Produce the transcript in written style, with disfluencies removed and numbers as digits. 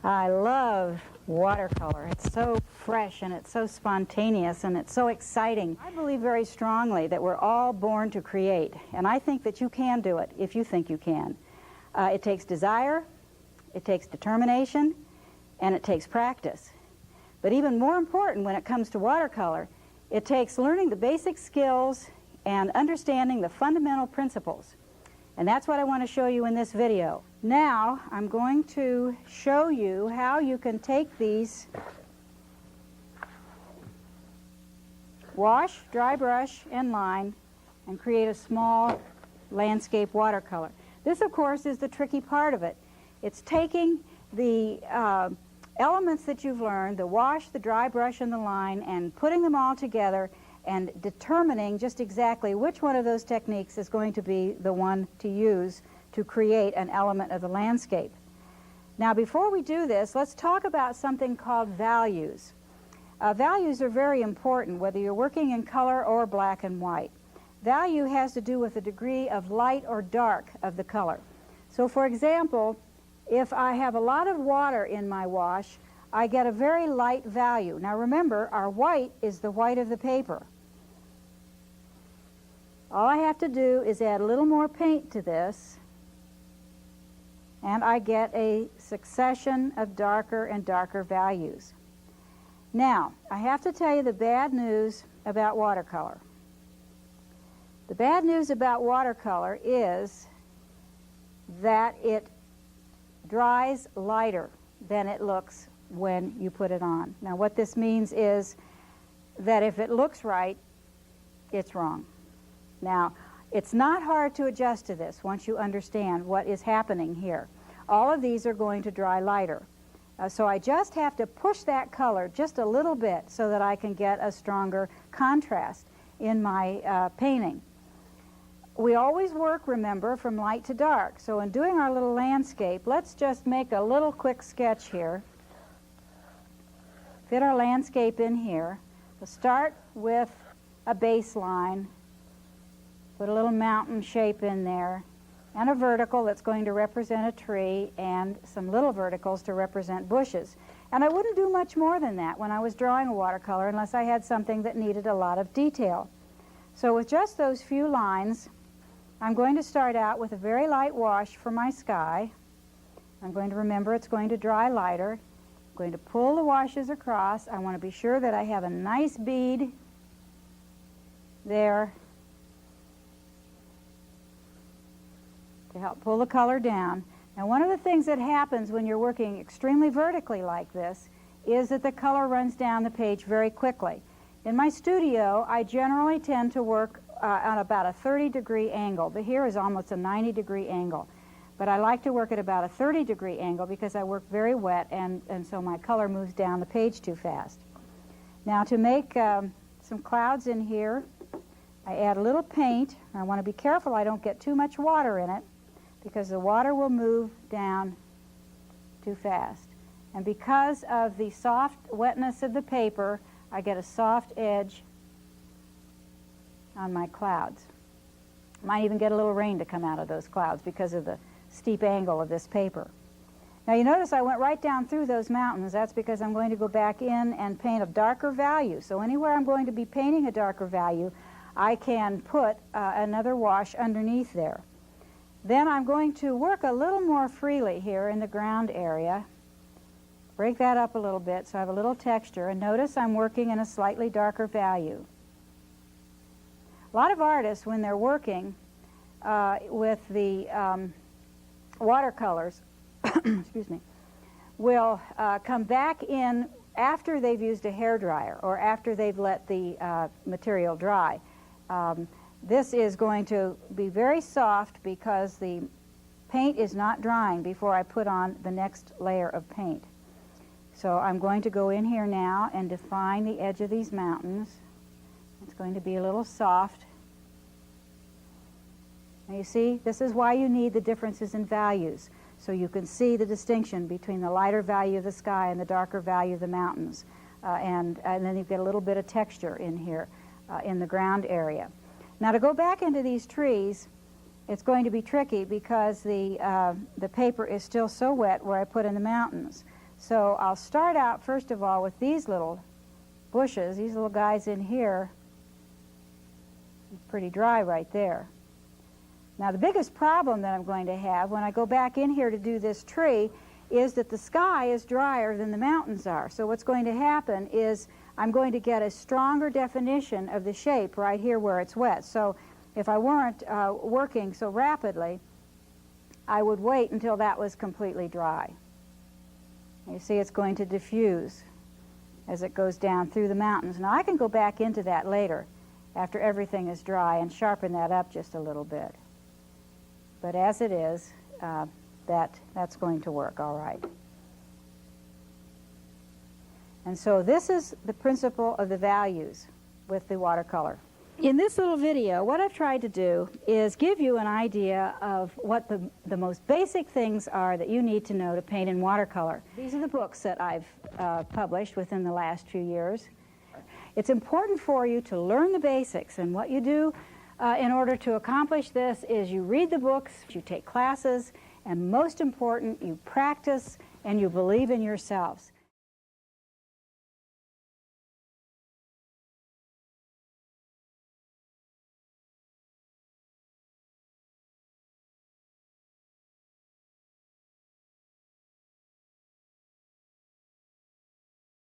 I love watercolor. It's so fresh and it's so spontaneous and it's so exciting. I believe very strongly that we're all born to create, and I think that you can do it if you think you can. It takes desire, it takes determination, and it takes practice. But even more important when it comes to watercolor, it takes learning the basic skills and understanding the fundamental principles. And that's what I want to show you in this video. Now, I'm going to show you how you can take these wash, dry brush, and line and create a small landscape watercolor. This, of course, is the tricky part of it. It's taking the elements that you've learned, the wash, the dry brush, and the line, and putting them all together and determining just exactly which one of those techniques is going to be the one to use to create an element of the landscape. Now, before we do this, let's talk about something called values. Values are very important, whether you're working in color or black and white. Value has to do with the degree of light or dark of the color. So, for example, if I have a lot of water in my wash, I get a very light value. Now remember, our white is the white of the paper. All I have to do is add a little more paint to this, and I get a succession of darker and darker values. Now, I have to tell you the bad news about watercolor. The bad news about watercolor is that it dries lighter than it looks when you put it on. Now, what this means is that if it looks right, it's wrong. Now, it's not hard to adjust to this once you understand what is happening here. All of these are going to dry lighter. So I just have to push that color just a little bit so that I can get a stronger contrast in my painting. We always work, remember, from light to dark. So in doing our little landscape, let's just make a little quick sketch here. Fit our landscape in here. We'll start with a baseline. Put a little mountain shape in there, and a vertical that's going to represent a tree, and some little verticals to represent bushes. And I wouldn't do much more than that when I was drawing a watercolor unless I had something that needed a lot of detail. So with just those few lines, I'm going to start out with a very light wash for my sky. I'm going to remember it's going to dry lighter. I'm going to pull the washes across. I want to be sure that I have a nice bead there to help pull the color down. Now, one of the things that happens when you're working extremely vertically like this is that the color runs down the page very quickly. In my studio, I generally tend to work on about a 30-degree angle. But here is almost a 90-degree angle. But I like to work at about a 30-degree angle because I work very wet, and so my color moves down the page too fast. Now, to make some clouds in here, I add a little paint. I want to be careful I don't get too much water in it, because the water will move down too fast. And because of the soft wetness of the paper, I get a soft edge on my clouds. Might even get a little rain to come out of those clouds because of the steep angle of this paper. Now you notice I went right down through those mountains. That's because I'm going to go back in and paint a darker value. So anywhere I'm going to be painting a darker value, I can put another wash underneath there. Then I'm going to work a little more freely here in the ground area. Break that up a little bit so I have a little texture. And notice I'm working in a slightly darker value. A lot of artists, when they're working with the watercolors, excuse me, will come back in after they've used a hairdryer or after they've let the material dry. This is going to be very soft because the paint is not drying before I put on the next layer of paint. So I'm going to go in here now and define the edge of these mountains. It's going to be a little soft. Now you see, this is why you need the differences in values, so you can see the distinction between the lighter value of the sky and the darker value of the mountains. And then you get a little bit of texture in here in the ground area. Now to go back into these trees, it's going to be tricky because the paper is still so wet where I put in the mountains. So I'll start out first of all with these little bushes, these little guys in here. Pretty dry right there. Now the biggest problem that I'm going to have when I go back in here to do this tree is that the sky is drier than the mountains are. So what's going to happen is I'm going to get a stronger definition of the shape right here where it's wet. So if I weren't working so rapidly, I would wait until that was completely dry. You see it's going to diffuse as it goes down through the mountains. Now I can go back into that later after everything is dry and sharpen that up just a little bit. But as it is, that's going to work all right. And so this is the principle of the values with the watercolor. In this little video, what I've tried to do is give you an idea of what the most basic things are that you need to know to paint in watercolor. These are the books that I've published within the last few years. It's important for you to learn the basics, and what you do in order to accomplish this is you read the books, you take classes, and most important, you practice and you believe in yourselves.